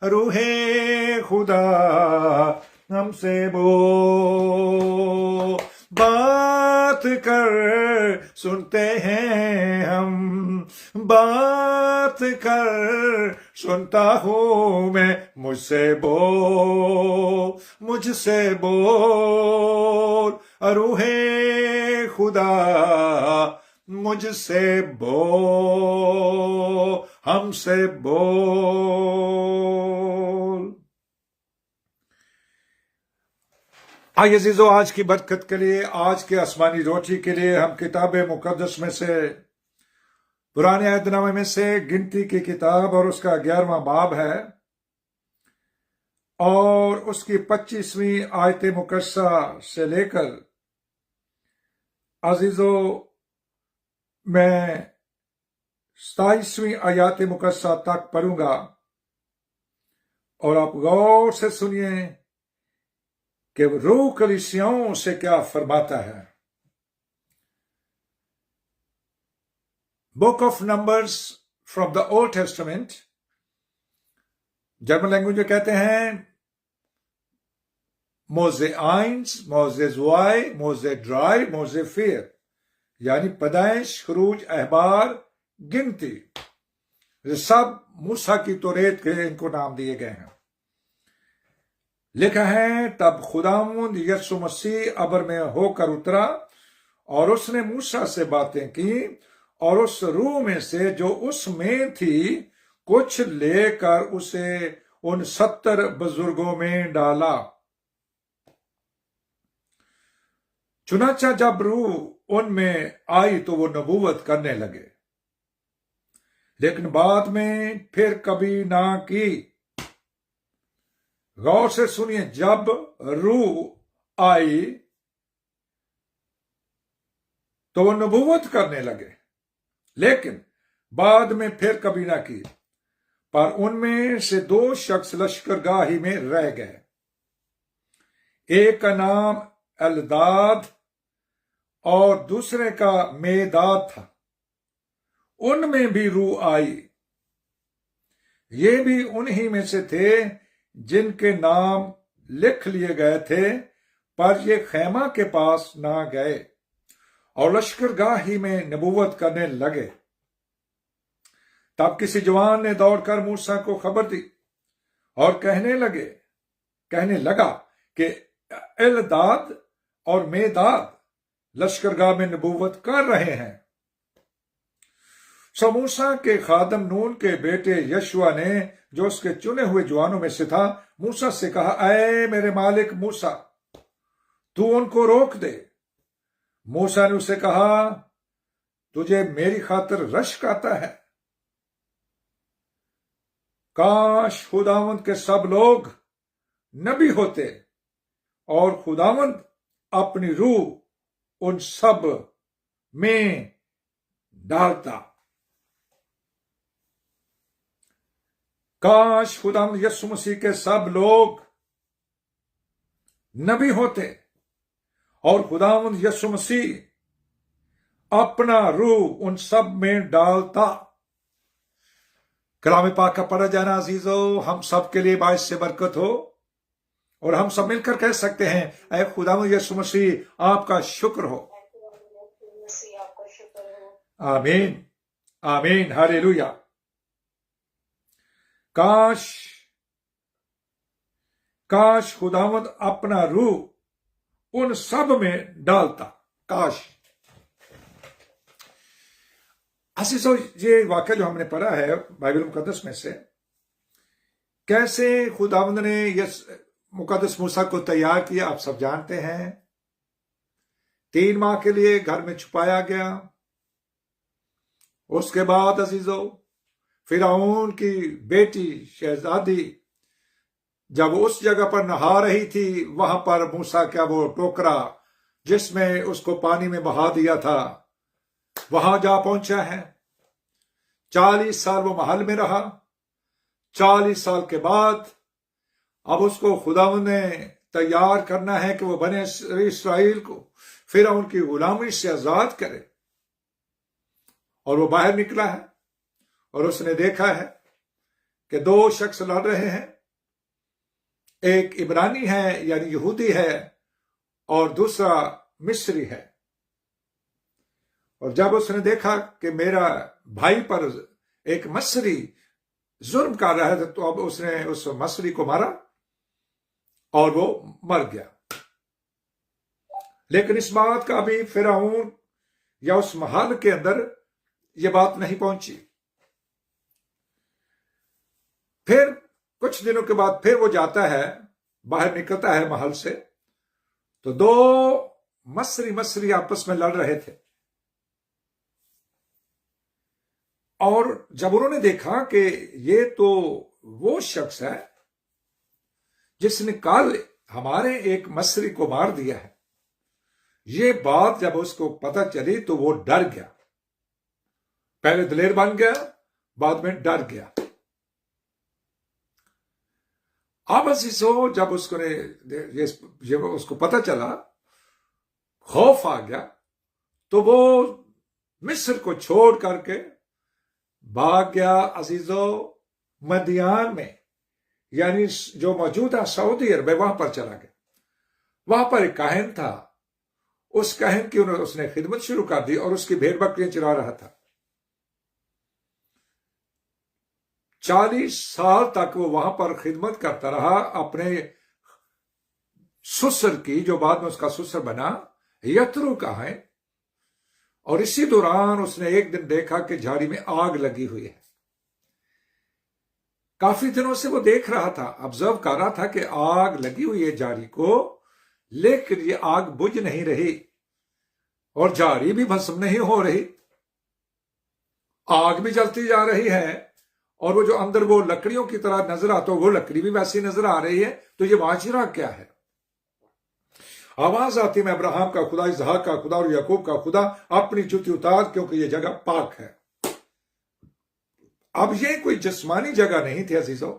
रूहे खुदा हमसे बोल। बात कर सुनते हैं हम, बात कर सुनता हूँ मैं, मुझसे बोल रूहे खुदा मुझसे बोल, हमसे बोल। आइए अजीजों, आज की बरकत के लिए, आज के आसमानी रोटी के लिए हम किताब मुकद्दस में से, पुराने अहदनामे में से गिनती की किताब और उसका 11वां बाब है और उसकी 25वीं आयत मुकस्सा से लेकर अजीजों मैं 27वीं आयत मुकस्सा तक पढ़ूंगा और आप गौर से सुनिए कि रूह कलीसियाओं से क्या फरमाता है। Book of numbers from the old testament, German language में कहते हैं मोजे आइंस, मोजे ज़्वाई, मोजे ड्राई, मोजे फिर, यानी पैदाइश, खरूज, अहबार, गिनती। ये सब मूसा की तौरेत के इनको नाम दिए गए हैं। लिखा है तब खुदावंद यीशु मसीह अबर में होकर उतरा और उसने मूसा से बातें की और उस रूह में से जो उसमें थी कुछ लेकर उसे उन 70 बुजुर्गों में डाला। चुनाचा जब रूह उनमें आई तो वो नबूवत करने लगे, लेकिन बाद में फिर कभी ना की। गौर से सुनिए, जब रूह आई तो वो नबूवत करने लगे, लेकिन बाद में फिर कभी ना की। पर उनमें से 2 शख्स लश्करगाही में रह गए। एक का नाम एलदाद और दूसरे का मेदाद था। उनमें भी रूह आई। ये भी उन्हीं में से थे जिनके नाम लिख लिए गए थे, पर ये खैमा के पास ना गए और लश्करगाही में नबूवत करने लगे। तब किसी जवान ने दौड़कर मूसा को खबर दी और कहने लगा कि एलदाद और मेदाद लश्करगाह में नबूवत कर रहे हैं। सो मूसा के खादम नून के बेटे यशुआ ने, जो उसके चुने हुए जवानों में से था, मूसा से कहा, ऐ मेरे मालिक मूसा, तू उनको रोक दे। मूसा ने उसे कहा, तुझे मेरी खातिर रश्क आता है? काश खुदावंद के सब लोग नबी होते और खुदावंद अपनी रूह उन सब में डालता। काश खुदावंद यीशु मसीह के सब लोग नबी होते और खुदावंद यीशु मसीह अपना रूह उन सब में डालता। कलाम पाक का पढ़ा जाना अजीजों हम सब के लिए बाइस से बरकत हो और हम सब मिलकर कह सकते हैं, ऐ खुदावंद यीशु मसीह आपका शुक्र हो। आमीन आमीन, हालेलुया। काश खुदावंद अपना रूह उन सब में डालता। काश। अजीजों, ये वाक्य जो हमने पढ़ा है बाइबल मुकद्दस में से, कैसे खुदावंद ने यस मुकद्दस मूसा को तैयार किया आप सब जानते हैं। 3 माह के लिए घर में छुपाया गया। उसके बाद अजीजों फिरौन की बेटी शहजादी जब उस जगह पर नहा रही थी, वहां पर मूसा का वो टोकरा जिसमें उसको पानी में बहा दिया था, वहां जा पहुंचा है। 40 साल वो महल में रहा। 40 साल के बाद अब उसको खुदावंद ने तैयार करना है कि वो बने इस्राएल को फिर उनकी गुलामी से आजाद करे। और वो बाहर निकला है और उसने देखा है कि दो शख्स लड़ रहे हैं, एक इब्रानी है यानी यहूदी है और दूसरा मिस्री है। और जब उसने देखा कि मेरा भाई पर एक मसरी जुर्म कर रहा है, तो अब उसने उस मसरी को मारा और वो मर गया। लेकिन इस बात का अभी फिरौन या उस महल के अंदर यह बात नहीं पहुंची। फिर कुछ दिनों के बाद फिर वो जाता है, बाहर निकलता है महल से, तो दो मसरी आपस में लड़ रहे थे। और जब उन्होंने देखा कि ये तो वो शख्स है जिसने कल हमारे एक मसरी को मार दिया है, ये बात जब उसको पता चली तो वो डर गया। पहले दिलेर बन गया, बाद में डर गया। अब अजीजों, जब उसको पता चला, खौफ आ गया, तो वो मिस्र को छोड़ करके भाग गया अजीजों मदियान में, यानी जो मौजूदा सऊदी अरब है वहां पर चला गया। वहां पर एक काहिन था, उस काहिन की उसने खिदमत शुरू कर दी और उसकी भेड़ बकरियां चरा रहा था। 40 साल तक वो वहां पर खिदमत करता रहा अपने ससुर की, जो बाद में उसका ससुर बना, यत्रो का है। और इसी दौरान उसने एक दिन देखा कि झाड़ी में आग लगी हुई है। काफी दिनों से वो देख रहा था, ऑब्जर्व कर रहा था कि आग लगी हुई है झाड़ी को, लेकिन ये आग बुझ नहीं रही और झाड़ी भी भस्म नहीं हो रही, आग भी जलती जा रही है। और वो जो अंदर वो लकड़ियों की तरह नजर आता है, वो लकड़ी भी वैसी नजर आ रही है। तो ये माजरा क्या है? आवाज आती, मैं अब्राहम का खुदा, इसहाक का खुदा और याकूब का खुदा, अपनी जूती उतार, क्योंकि ये जगह पाक है। अब ये कोई जिस्मानी जगह नहीं थी अजीजों,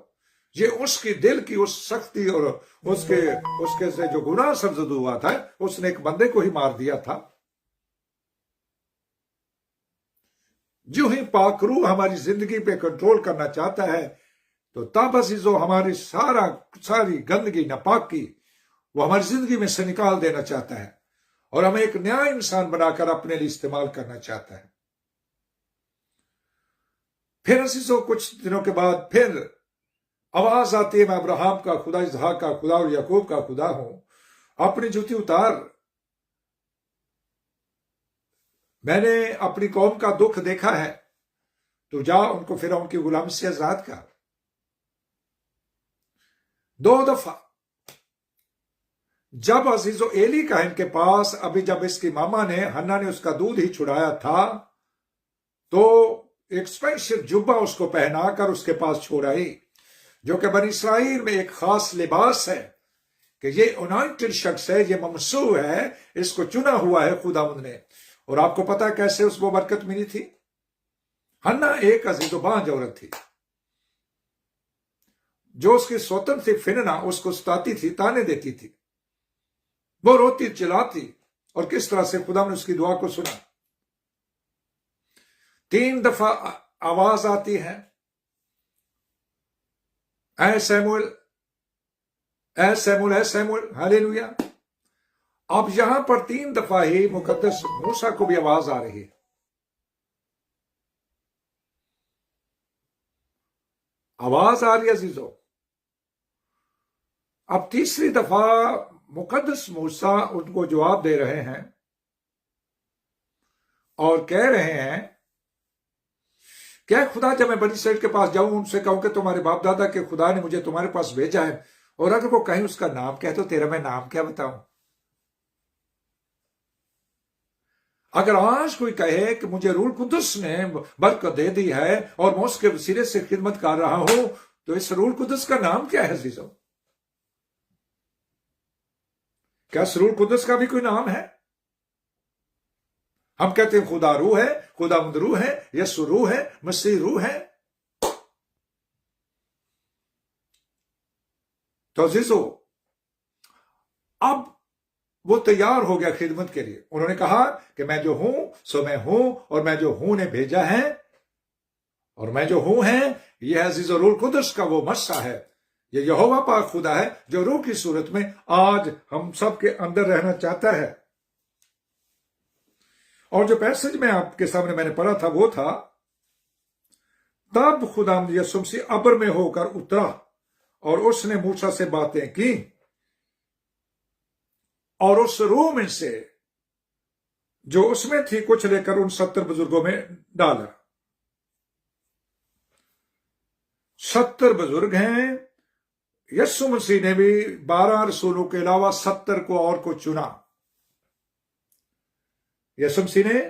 ये उसकी दिल की उस सख्ती और उसके से जो गुनाह सरजद हुआ था, उसने एक बंदे को ही मार दिया था। जो ही पाकरू हमारी जिंदगी पे कंट्रोल करना चाहता है, तो तब अजीजों हमारी सारी गंदगी, नापाकी वो हमारी जिंदगी में से निकाल देना चाहता है और हमें एक नया इंसान बनाकर अपने लिए इस्तेमाल करना चाहता है। फिर अजीजों कुछ दिनों के बाद फिर आवाज आती है, मैं अब्राहम का खुदा, इसहाक का खुदा और याकूब का खुदा हूं, अपनी जूती उतार, मैंने अपनी कौम का दुख देखा है, तो जा उनको फिर उनकी गुलामी से आजाद कर। 2 दफा जब अजीजो एली काहिन के पास, अभी जब इसकी मामा ने, हन्ना ने उसका दूध ही छुड़ाया था, तो एक स्पेशल जुब्बा उसको पहनाकर उसके पास छोड़ आई, जो कि बनी इसराइल में एक खास लिबास है कि ये अनॉइंटेड शख्स है, ये ममसू है, इसको चुना हुआ है खुदावंद ने। और आपको पता है कैसे उसको बरकत मिली थी? हन्ना एक अजीजो बांझ औरत थी, जो उसकी स्वतंत्र थी, फिनना उसको सताती थी, ताने देती थी, वो रोती चिल्लाती, और किस तरह से खुदा ने उसकी दुआ को सुना। 3 दफा आवाज आती है, ऐ सैमुएल, ऐ सैमुएल, ऐ सैमुएल, हालेलुया। अब यहां पर 3 दफा ही मुकद्दस मूसा को भी आवाज आ रही है। आवाज आ रही है अजीजों। अब तीसरी दफा मुकद्दस मूसा उनको जवाब दे रहे हैं और कह रहे हैं, क्या खुदा, जब मैं बनी इसराइल के पास जाऊं, उनसे कहूं कि तुम्हारे बाप दादा के खुदा ने मुझे तुम्हारे पास भेजा है, और अगर वो कहीं उसका नाम क्या है, तो तेरा मैं नाम क्या बताऊं? अगर आज कोई कहे कि मुझे रूह कुदस ने बरकत दे दी है और मैं उसके वसीले से खिदमत कर रहा हूं, तो इस रूह कुदस का नाम क्या है अजीजों? क्या इस रूह कुदस का भी कोई नाम है? हम कहते हैं खुदा रूह है, खुदावंद रूह है, यीशु रूह है, मसीह रूह है। तो अजीजों, अब वो तैयार हो गया खिदमत के लिए। उन्होंने कहा कि मैं जो हूं सो मैं हूं, और मैं जो हूं ने भेजा है, और मैं जो हूं है यह अजीज और रूह कुदस का वो मस्सा है, ये यहोवा पाक खुदा है जो रूह की सूरत में आज हम सब के अंदर रहना चाहता है। और जो पैसेज में आपके सामने मैंने पढ़ा था वो था, तब खुदावंद यीशु मसीह अब्र में होकर उतरा और उसने मूसा से बातें की और उस रूह में से जो उसमें थी कुछ लेकर उन 70 बुजुर्गों में डाला। 70 बुजुर्ग हैं। यीशु मसीह ने भी 12 रसूलों के अलावा 70 को और को चुना। यीशु मसीह ने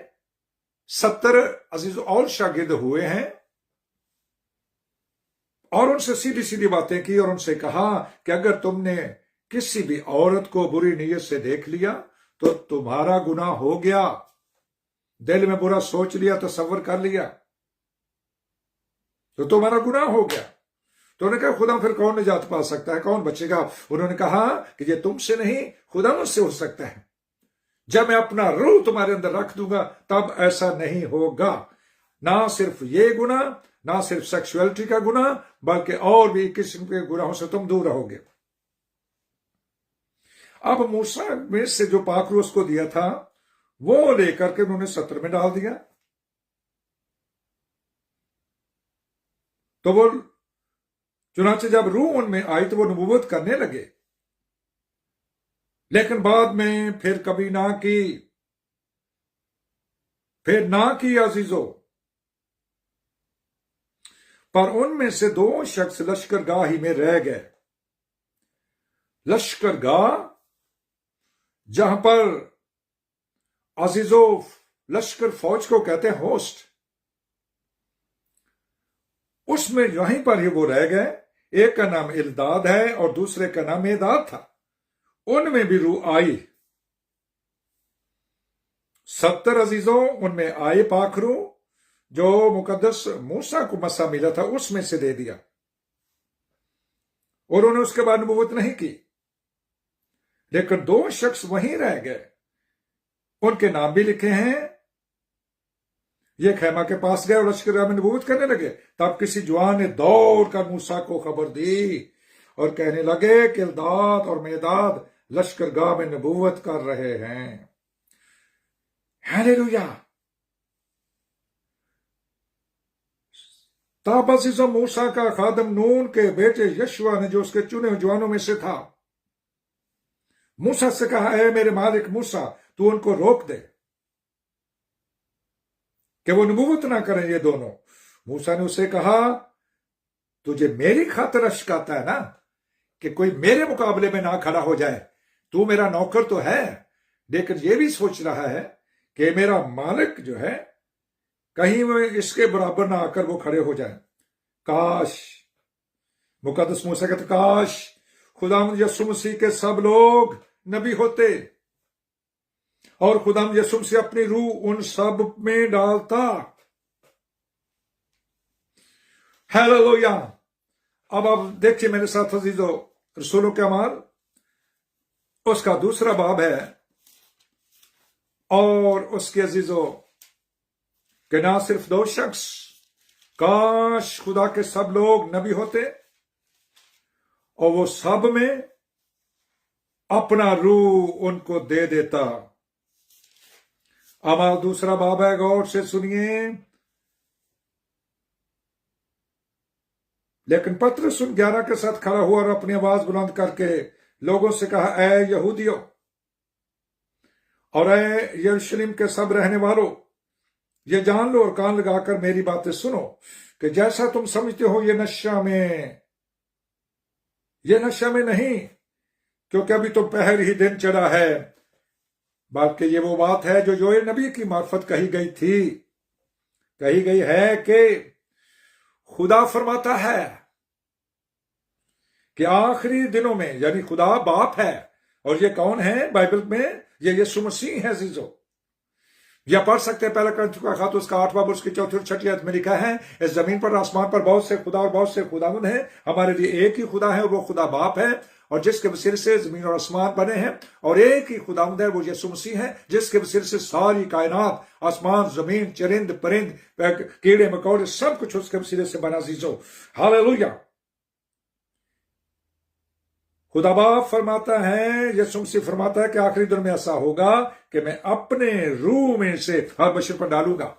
70 अजीज और शागिर्द हुए हैं और उनसे सीधी सीधी बातें की और उनसे कहा कि अगर तुमने किसी भी औरत को बुरी नीयत से देख लिया तो तुम्हारा गुनाह हो गया। दिल में बुरा सोच लिया, तसव्वुर कर लिया तो तुम्हारा गुनाह हो गया। तो उन्होंने कहा खुदा फिर कौन निजात पा सकता है, कौन बचेगा? उन्होंने कहा कि ये तुमसे नहीं खुदा मुझसे हो सकता है। जब मैं अपना रूह तुम्हारे अंदर रख दूंगा तब ऐसा नहीं होगा। ना सिर्फ ये गुनाह, ना सिर्फ सेक्सुअलिटी का गुनाह, बल्कि और भी किस्म के गुनाहों से तुम दूर रहोगे। अब मूसा में से जो पाखरू उसको दिया था वो लेकर के उन्होंने 70 में डाल दिया। तो वो चुनाचे जब रूह उनमें आई तो वो नबूवत करने लगे, लेकिन बाद में फिर कभी ना की, फिर ना की अजीजो। पर उनमें से 2 शख्स लश्करगाह ही में रह गए। लश्करगाह जहां पर अजीजो लश्कर फौज को कहते हैं, होस्ट, उसमें वहीं पर ही वो रह गए। एक का नाम इल्दाद है और दूसरे का नाम मेदाद था। उनमें भी रूह आई। 70 अजीजों उनमें आए पाखरू जो मुकद्दस मूसा को मसा मिला था उसमें से दे दिया और उन्होंने उसके बाद नबूवत नहीं की। लेकिन 2 शख्स वहीं रह गए, उनके नाम भी लिखे हैं। ये खैमा के पास गए और लश्करगाह में नबूवत करने लगे। तब किसी जवान ने दौड़ कर मूसा को खबर दी और कहने लगे कि इल्दाद और मेदाद लश्करगाह में नबूवत कर रहे हैं। हालेलुया। तब अजीजों मूसा का खादम नून के बेटे यशुआ ने, जो उसके चुने जवानों में से था, मूसा से कहा, है मेरे मालिक मूसा, तू उनको रोक दे कि वो नबूवत ना करें ये दोनों। मूसा ने उसे कहा, तुझे मेरी खातिर अश्क आता है ना कि कोई मेरे मुकाबले में ना खड़ा हो जाए। तू मेरा नौकर तो है, लेकिन ये भी सोच रहा है कि मेरा मालिक जो है कहीं वो इसके बराबर ना आकर वो खड़े हो जाए। काश, मुकद्दस मूसा कहते, काश खुदावंद यीशु मसीह के सब लोग नबी होते और खुदावंद यीशु मसीह अपनी रूह उन सब में डालता। हालेलुया। अब आप देखिए मेरे साथ अजीजों, रसूलों के अमाल उसका 2 बाब है और उसके अजीजों कि ना सिर्फ 2 शख्स, काश खुदा के सब लोग नबी होते और वो सब में अपना रूह उनको दे देता। अमाल 2 बाब है, गौर से सुनिए। लेकिन पतरस उन 11 के साथ खड़ा हुआ और अपनी आवाज बुलंद करके लोगों से कहा, ऐ यहूदियों और ऐ यरूशलेम के सब रहने वालों, ये जान लो और कान लगाकर मेरी बातें सुनो कि जैसा तुम समझते हो ये नशा में नहीं, क्योंकि अभी तो पहर ही दिन चढ़ा है, बल्कि ये वो बात है जो योएल नबी की मार्फत कही गई है कि खुदा फरमाता है कि आखिरी दिनों में, यानी खुदा बाप है। और ये कौन है बाइबल में? ये यीशु मसीह है। जीजो, या पढ़ सकते हैं पहला कुरिन्थियों का खत उसका 8वां उसकी 4 और 6 आयत में लिखा है, इस जमीन पर आसमान पर बहुत से खुदा और बहुत से खुदावंद हैं, हमारे लिए एक ही खुदा है और वो खुदा बाप है, और जिसके वसीले से जमीन और आसमान बने हैं, और एक ही खुदावंद है वो यीशु मसीह है, जिसके वसीले से सारी कायनात, आसमान, जमीन, चरिंद परिंद, कीड़े मकोड़े, सब कुछ उसके वसीले से बना। अजीजों, हालेलुया। खुदा बाप फरमाता है, यीशु मसीह फरमाता है कि आखिरी दिन में ऐसा होगा कि मैं अपने रूह में से हर बशर पर डालूंगा।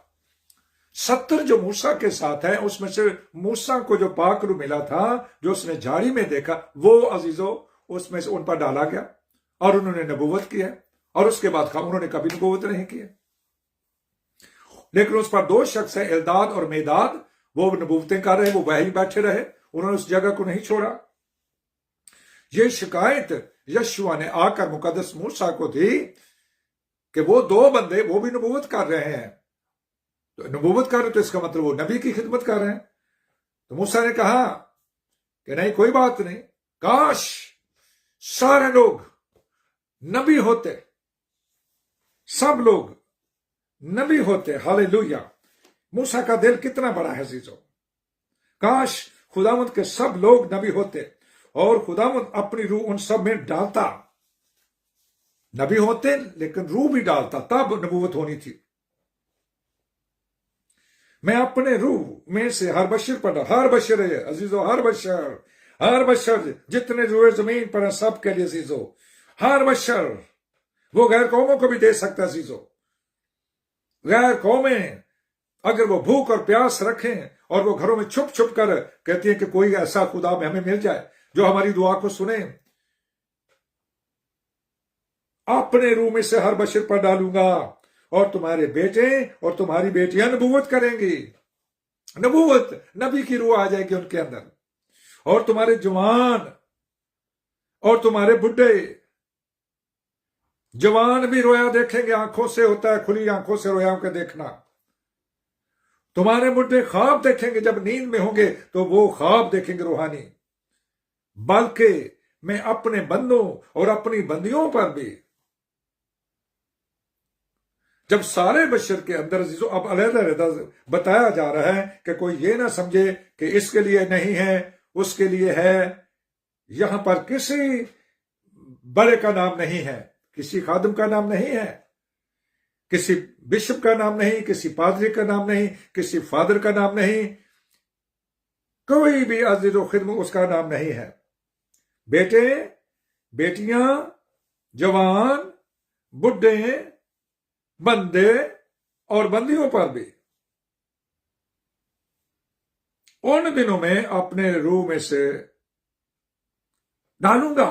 70 जो मूसा के साथ है, उसमें से मूसा को जो पाक रूह मिला था, जो उसने झाड़ी में देखा, वो अजीजों उसमें से उन पर डाला गया और उन्होंने नबूवत किया, और उसके बाद उन्होंने कभी नबूवत नहीं किया। लेकिन उस पर 2 शख्स है, एल्दाद और मेदाद, वो नबूवतें कर रहे, वो वहीं बैठे रहे, उन्होंने उस जगह को नहीं छोड़ा। ये शिकायत यशुआ ने आकर मुकद्दस मूसा को दी कि वो 2 बंदे वो भी नबूवत कर रहे हैं, तो नबूवत कर रहे, तो इसका मतलब वो नबी की खिदमत कर रहे हैं। तो मूसा ने कहा कि नहीं, कोई बात नहीं, काश सारे लोग नबी होते, सब लोग नबी होते। हालेलुया। मूसा का दिल कितना बड़ा है अजीजों, काश खुदावंद के सब लोग नबी होते और खुदावंद अपनी रूह उन सब में डालता। नबी होते लेकिन रूह भी डालता, तब नबूवत होनी थी। मैं अपने रूह में से हर बशर पर, हर बशर है अजीजों, हर बशर जितने रूह जमीन पर है सबके लिए अजीजों, हर बशर, वो गैर कौमों को भी दे सकता है अजीजों। गैर कौमें अगर वो भूख और प्यास रखें और वो घरों में छुप छुप कर कहती है कि कोई ऐसा खुदा में हमें मिल जाए जो हमारी दुआ को सुने, अपने रूह में से हर बशर पर डालूंगा और तुम्हारे बेटे और तुम्हारी बेटियां नबूवत करेंगी। नबूवत, नबी की रूह आ जाएगी उनके अंदर, और तुम्हारे जवान और तुम्हारे बुढ़े, जवान भी रोया देखेंगे, आंखों से होता है, खुली आंखों से रोया के देखना। तुम्हारे बुढ़े ख्वाब देखेंगे, जब नींद में होंगे तो वो ख्वाब देखेंगे रूहानी। बल्कि मैं अपने बंदों और अपनी बंदियों पर भी, जब सारे बशर के अंदर अजीजों अब अलग-अलग बताया जा रहा है कि कोई ये ना समझे कि इसके लिए नहीं है, उसके लिए है। यहां पर किसी बड़े का नाम नहीं है, किसी खादिम का नाम नहीं है, किसी बिशप का नाम नहीं, किसी पादरी का नाम नहीं, किसी फादर का नाम नहीं, कोई भी अजीजों खिदमत उसका नाम नहीं है। बेटे, बेटियां, जवान, बुढ़े, बंदे और बंदियों पर भी उन दिनों में अपने रूह में से डालूंगा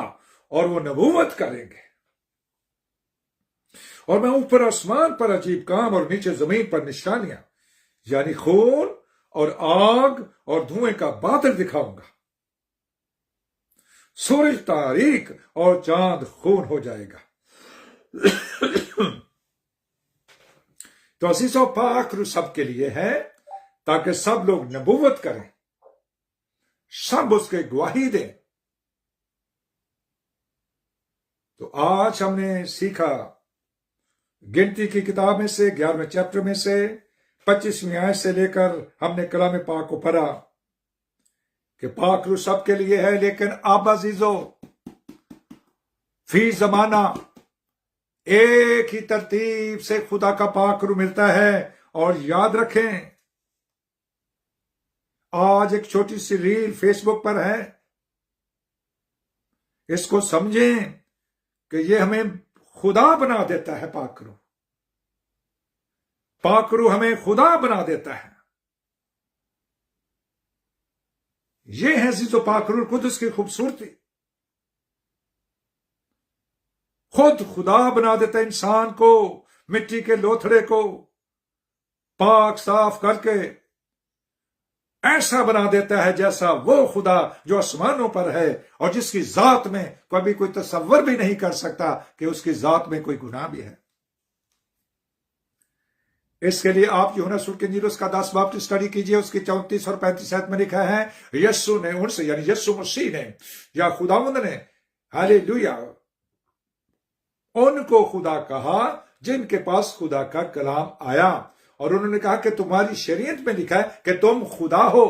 और वो नबूवत करेंगे। और मैं ऊपर आसमान पर अजीब काम और नीचे जमीन पर निशानियां यानी खून और आग और धुएं का बादल दिखाऊंगा। सूरज तारीख और चांद खून हो जाएगा। तो अजीजों, पाक रूह सबके लिए है ताकि सब लोग नबूवत करें, सब उसके गवाही दें। तो आज हमने सीखा गिनती की किताब में से 11वें चैप्टर में से 25वीं आयत से लेकर हमने कलाम पाक को पढ़ा कि पाक रूह सबके लिए है। लेकिन अब अजीजों, फी जमाना एक ही तरतीब से खुदा का पाक रूह मिलता है। और याद रखें, आज एक छोटी सी रील फेसबुक पर है, इसको समझें कि ये हमें खुदा बना देता है। पाक रूह, पाक रूह हमें खुदा बना देता है। ये है अजीजों पाक रूह खुद उसकी खूबसूरती, खुद खुदा बना देता है इंसान को, मिट्टी के लोथड़े को पाक साफ करके ऐसा बना देता है जैसा वो खुदा जो आसमानों पर है और जिसकी जात में कभी कोई तसव्वुर भी नहीं कर सकता कि उसकी जात में कोई गुनाह भी है। इसके लिए आप यूहन्ना रसूल की इंजील उसका 10 बाब स्टडी कीजिए। उसकी 34 और 35 आयत में लिखा है, यीशु ने उनसे यानी यीशु मसीह ने या खुदावंद ने, हालेलुया, उनको खुदा कहा जिनके पास खुदा का कलाम आया और उन्होंने कहा कि तुम्हारी शरीयत में लिखा है कि तुम खुदा हो।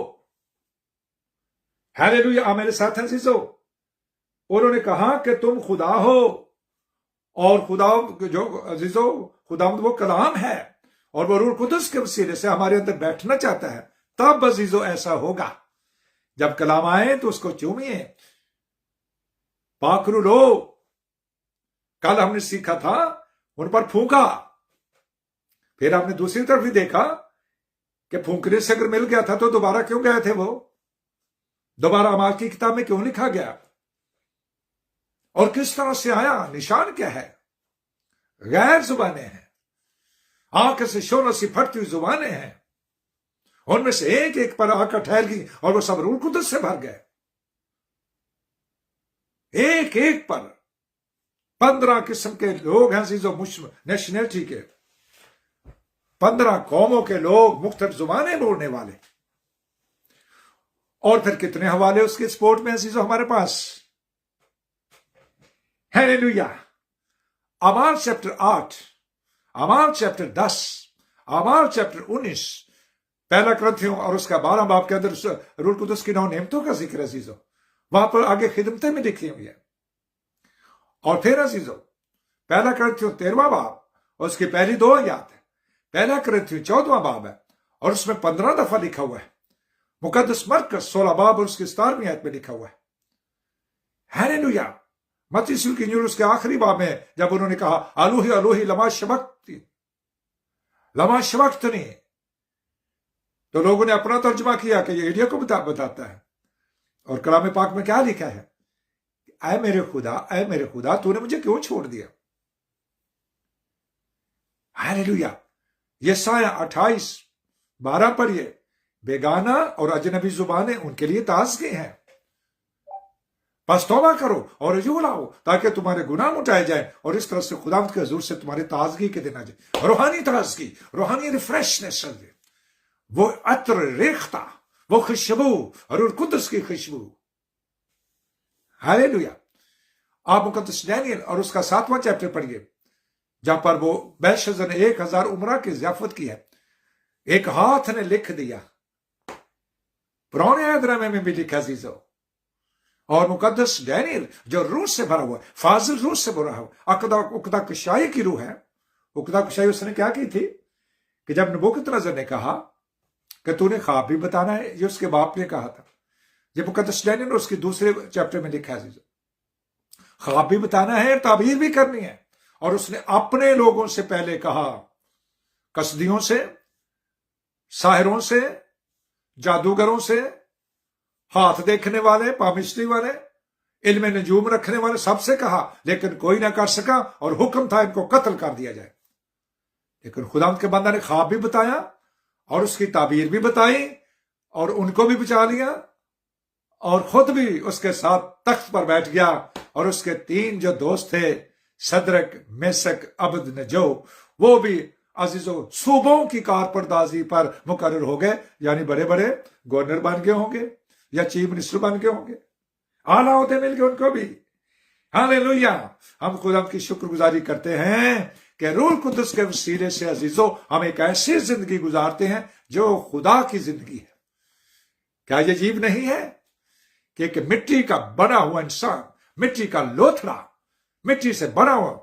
हालेलुया, आप मेरे साथ हैं अजीजों। उन्होंने कहा कि तुम खुदा हो और खुदा जो अजीजों खुदावंद वो कलाम है और वो रूह कुदस के वसीले से हमारे अंदर बैठना चाहता है। तब अजीजों ऐसा होगा, जब कलाम आए तो उसको चूमिए, पाखरू लो। कल हमने सीखा था उन पर फूंका, फिर हमने दूसरी तरफ भी देखा कि फूंकने से अगर मिल गया था तो दोबारा क्यों गए थे वो, दोबारा अमाल की किताब में क्यों लिखा गया और किस तरह से आया, निशान क्या है। गैर जुबानें हैं, आंख से शोरों से फटती हुई जुबानें हैं, उनमें से एक एक पर आकर ठहर गई और वो सब रूह कुदस से भर गए। एक एक पर 15 किस्म के लोग हैं जो नेशनलिटी के, 15 कौमों के लोग, मुख्तलिफ जुबानें बोलने वाले। और फिर कितने हवाले उसके स्पोर्ट में अजीजों हमारे पास। हालेलुया। अमाल चैप्टर 8, अमाल चैप्टर 10, अमाल चैप्टर 19, पहला ग्रंथियों और उसका 12 बाब के अंदर रूह कुदस की 9 नेमतों का जिक्र है अजीजों। वहां पर आगे खिदमतें में लिखी हुई है। और फिर अजीजों पहला ग्रंथियों 13वां बाब और उसकी पहली 2 आयत है। पहला ग्रंथियों 14वां बाब है और उसमें 15 दफा लिखा हुआ है। मुकद्दस मरकस 16 बाब और उसकी 17वीं आयत में लिखा हुआ है। हालेलुया। मत्ती रसूल की इंजील उसके आखिरी बाब में जब उन्होंने कहा अलूही अलूही लमा शबक्तनी, लमा शबक्तनी, तो लोगों ने अपना तर्जुमा किया कि ये एलिया को बताता है। और कलाम पाक में क्या लिखा है, ऐ मेरे खुदा तूने मुझे क्यों छोड़ दिया। हालेलुया। यशायाह 28:12 पढ़िए, बेगाना और अजनबी जुबानें उनके लिए ताज़गी हैं। बस तौबा करो और रजू लाओ ताकि तुम्हारे गुनाह मिटाए जाए और इस तरह से खुदावंद के हुजूर से तुम्हारी ताजगी के दिन आ जाए। रूहानी ताजगी, रूहानी रिफ्रेशनेस, वो अत्र रेख्ता, वो खुशबू और कुदस की खुशबू। हालेलुया। आप मुकद्दस दानियल और उसका 7वां चैप्टर पढ़िए, जहां पर वो बेलशस्सर ने 1000 उमरा की ज़ियाफत की है। एक हाथ ने लिख दिया, पुराने अहद में भी लिखा अजीजों। और मुकद्दस दानियल जो रूह से भरा हुआ है, फाजिल रूह से भरा हुआ, उकदा कुशाई की रूह है। उकदा कुशाई उसने क्या की थी कि जब नबूकदनेस्सर ने कहा कि तूने ख्वाब भी बताना है, ये उसके बाप ने कहा था। जब मुकद्दस दानियल ने उसके दूसरे चैप्टर में लिखा है, ख्वाब भी बताना है, ताबीर भी करनी है। और उसने अपने लोगों से पहले कहा, कसदियों से, साहिरों से, जादूगरों से, हाथ देखने वाले, पामिस्त्री वाले, इल्म नजूम रखने वाले, सबसे कहा, लेकिन कोई ना कर सका और हुक्म था इनको कत्ल कर दिया जाए। लेकिन खुदावंद के बंदा ने ख्वाब भी बताया और उसकी ताबीर भी बताई और उनको भी बचा लिया और खुद भी उसके साथ तख्त पर बैठ गया। और उसके 3 जो दोस्त थे, सदरक, मेसक, अबदनगो, वो भी अजीजों सूबों की कारपरदाजी पर मुकर्रर हो गए, यानी बड़े बड़े गवर्नर बन गए होंगे या चीफ मिनिस्टर बन गए होंगे, आला ओहदे मिल गए उनको भी। हालेलुया। हम खुदा की शुक्रगुजारी करते हैं कि रूह कुदस के वसीले से अजीजों हम एक ऐसी जिंदगी गुजारते हैं जो खुदा की जिंदगी है। क्या ये अजीब नहीं है कि एक मिट्टी का बना हुआ इंसान, मिट्टी का लोथड़ा, मिट्टी से बना हुआ,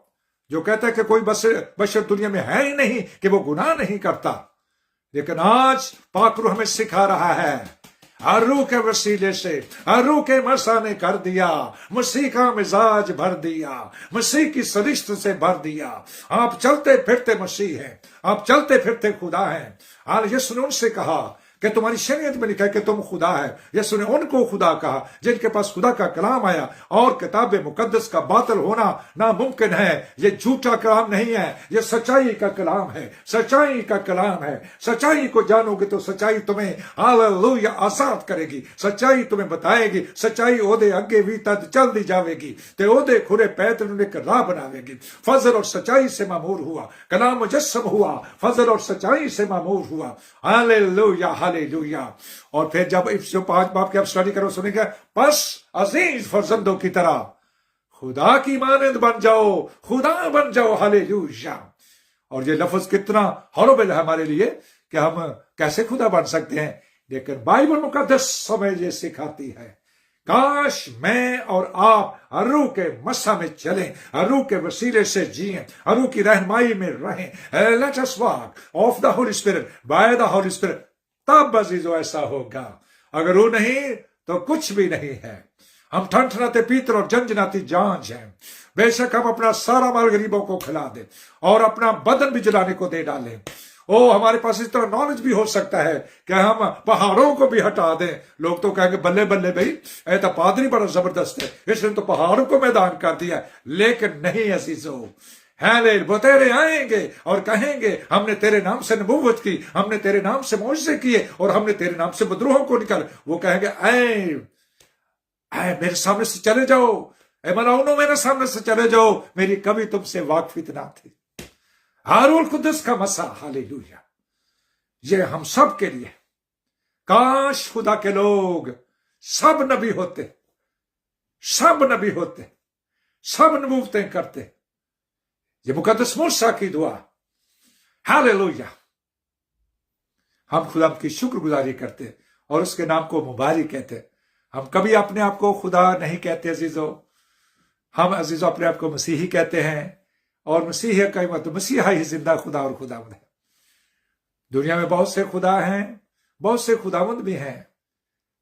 जो कहता है कि कोई बशर दुनिया में है ही नहीं कि वो गुनाह नहीं करता, लेकिन आज पाक रूह हमें सिखा रहा है, रूह के वसीले से, रूह के मसा ने कर दिया, मसीह का मिजाज भर दिया, मसीह की सरिश्त से भर दिया। आप चलते फिरते मसीह हैं, आप चलते फिरते खुदा हैं। आज यीशु ने उनसे कहा कि तुम्हारी शरीयत में लिखा है कि तुम खुदा है। यीशु ने उनको खुदा कहा जिनके पास खुदा का कलाम आया। और किताब मुकद्दस का बातिल होना नामुमकिन है। ये झूठा कलाम नहीं है, ये सच्चाई का कलाम है, सच्चाई का कलाम है। सच्चाई को जानोगे तो सच्चाई तुम्हें हालेलुया आजाद करेगी, सच्चाई तुम्हें बताएगी, सच्चाई ओदे अगे भी तद चल दी जाएगी ते ओदे खुरे पैतरे ने राह बनावेगी। फजल और सच्चाई से मामूर हुआ, कलाम मुजस्सम हुआ, फजल और सच्चाई से मामूर हुआ। Hallelujah hallelujah. और फिर जब 105 बाब की आप स्टडी करो सुनेंगे, बस अजीज फर्जंदों की तरह खुदा की मानंद बन जाओ, खुदा बन जाओ। हालेलुया। और ये लफ्ज कितना हॉरेबल है हमारे लिए कि हम कैसे खुदा बन सकते हैं, लेकिन बाइबल मुकद्दस हमें ये सिखाती है। काश मैं और आप रूह के मसा में चलें, रूह के वसीले से जिएं, रूह की रहनुमाई में रहें। Let us walk of the Holi spirit by the Holi spirit. तब अजीजों ऐसा होगा। अगर वो नहीं तो कुछ भी नहीं है। हम ठनठनाते पीतल और झंझनाती जांच हैं। बेशक हम अपना सारा माल गरीबों को खिला दें और अपना बदन भी जलाने को दे डालें। हमारे पास इस तरह नॉलेज भी हो सकता है कि हम पहाड़ों को भी हटा दें। लोग तो कहेंगे बल्ले बल्ले भाई, ऐ तो पादरी बड़ा जबरदस्त है, इसने तो पहाड़ों को मैदान कर दिया। लेकिन नहीं अजीजों, वो तेरे आएंगे और कहेंगे हमने तेरे नाम से नबूवत की, हमने तेरे नाम से मोजज़े किए और हमने तेरे नाम से बदरूहों को निकाल। वो कहेंगे ऐ मेरे सामने से चले जाओ, ऐ मलाउनो मेरे सामने से चले जाओ, मेरी कभी तुमसे वाकफियत ना थी। हारून कुदस का मसा, हालेलुया, ये हम सब के लिए। काश खुदा के लोग सब नबी होते, सब नबी होते, सब नबूवतें करते। ये मुकद्दस मूसा की दुआ, हालेलुया। हम खुदा की शुक्रगुजारी करते और उसके नाम को मुबारक कहते। हम कभी अपने आप को खुदा नहीं कहते अजीजों, हम अजीजों अपने आप को मसीही कहते हैं। और मसीह का मतलब मसीहा ही जिंदा खुदा और खुदावंद है। दुनिया में बहुत से खुदा हैं, बहुत से खुदावंद भी हैं।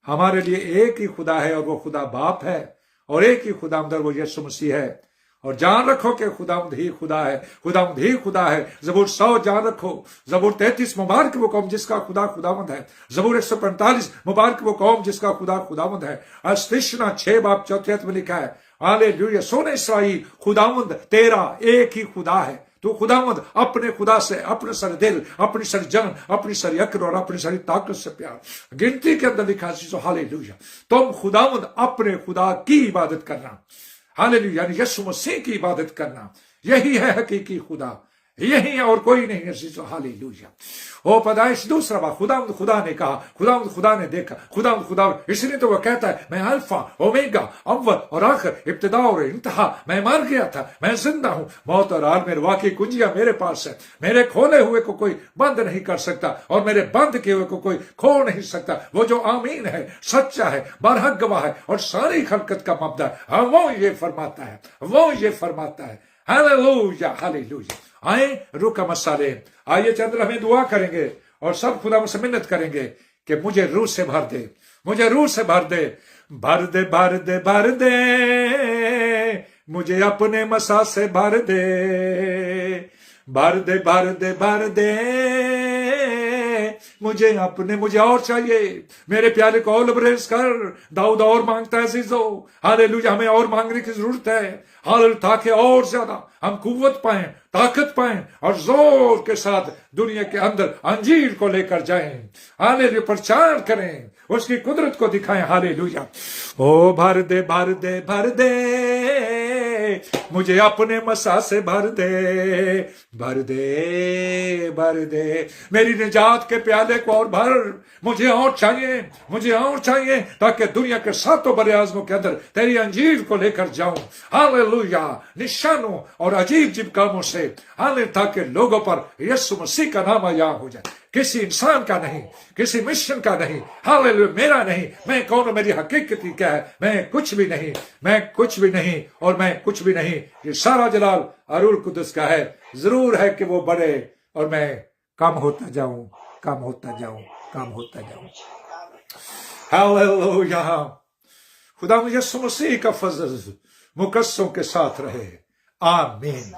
हमारे लिए एक ही खुदा है और वो खुदा बाप है, और एक ही खुदावंद वो यीशु मसीह है। और जान रखो कि खुदावंद ही खुदा है, खुदावंद ही खुदा है। जबूर 100 जान रखो, जबूर 33 मुबारक वो कौम जिसका खुदा खुदावंद है। जबूर 145 मुबारक वो कौम जिसका खुदा खुदावंद है। अस्तिशना 6 बाब 4 में लिखा है, हालेलुया, सोने इस्राएल खुदावंद तेरा एक ही खुदा है। तो खुदावंद अपने खुदा से अपने सारे दिल, अपनी सारी जान, अपनी सारी अक्ल और अपनी सारी ताकत से प्यार। गिनती के अंदर लिखा है, हालेलुया, तुम खुदावंद अपने खुदा की इबादत करना, हालेलुया, यानी यीशु मसीह की इबादत करना। यही है हकीकी खुदा, यही है और कोई नहीं है। हालेलुया। ओ पैदाइश दूसरा बात, खुदावंद खुदा ने कहा, खुदावंद खुदा ने देखा, खुदावंद खुदा, इसलिए तो वह कहता है मैं अल्फा ओमेगा, अव्वल और आखिर, इब्तिदा और इंतहा। मैं मर गया था, मैं जिंदा हूं, मौत और हाल मेरे वाकई कुंजियां मेरे पास है। मेरे खोले हुए को कोई बंद नहीं कर सकता और मेरे बंद किए हुए को कोई खोल नहीं सकता। वो जो आमीन है, सच्चा है, बरहक गवाह है और सारी खलकत का मबदा है, वो ये फरमाता है, वो ये फरमाता है। Hallelujah, hallelujah. आए रूह का मसा ले, आइए चंद्र हमें दुआ करेंगे और सब खुदा मुझसे मिन्नत करेंगे कि मुझे रूह से भर दे, मुझे रूह से भर दे, भर दे, भर दे, भर दे, मुझे अपने मसा से भर दे, भर दे, भर दे, भर दे, मुझे अपने, मुझे और चाहिए। मेरे प्यारे को और लबरेज कर। दाऊद और मांगता है अजीजों, हालेलुया, हमें और मांगने की जरूरत है, हालेलुया, ताकि और ज्यादा हम कुव्वत पाएं, ताकत पाएं और जोर के साथ दुनिया के अंदर अंजीर को लेकर जाएं, हालेलुया, प्रचार करें, उसकी कुदरत को दिखाएं। हालेलुया। ओ भर दे, भर दे, भर दे, मुझे अपने मसा से भर दे, भर दे, भर दे, मेरी निजात के प्याले को और भर, मुझे और चाहिए, मुझे और चाहिए, ताकि दुनिया के 7 बड़े आज़मों के अंदर तेरी अंजीर को लेकर जाऊं। हालेलुया, निशानों और अजीब अजीब कामों से, हालेलुया, ताकि लोगों पर यीशु मसीह का नाम आया हो जाए, किसी इंसान का नहीं, किसी मिशन का नहीं, हालेलुया, मेरा नहीं। मैं कौन हूं, मेरी हकीकत क्या है? मैं कुछ भी नहीं, मैं कुछ भी नहीं और मैं कुछ भी नहीं। ये सारा जलाल रूह कुदस का है। जरूर है कि वो बढ़े और मैं कम होता जाऊं, कम होता जाऊं, कम होता जाऊं। हालेलुया। खुदा मुझे यीशु मसीह का फजल मुकस्सों के साथ रहे। आमीन।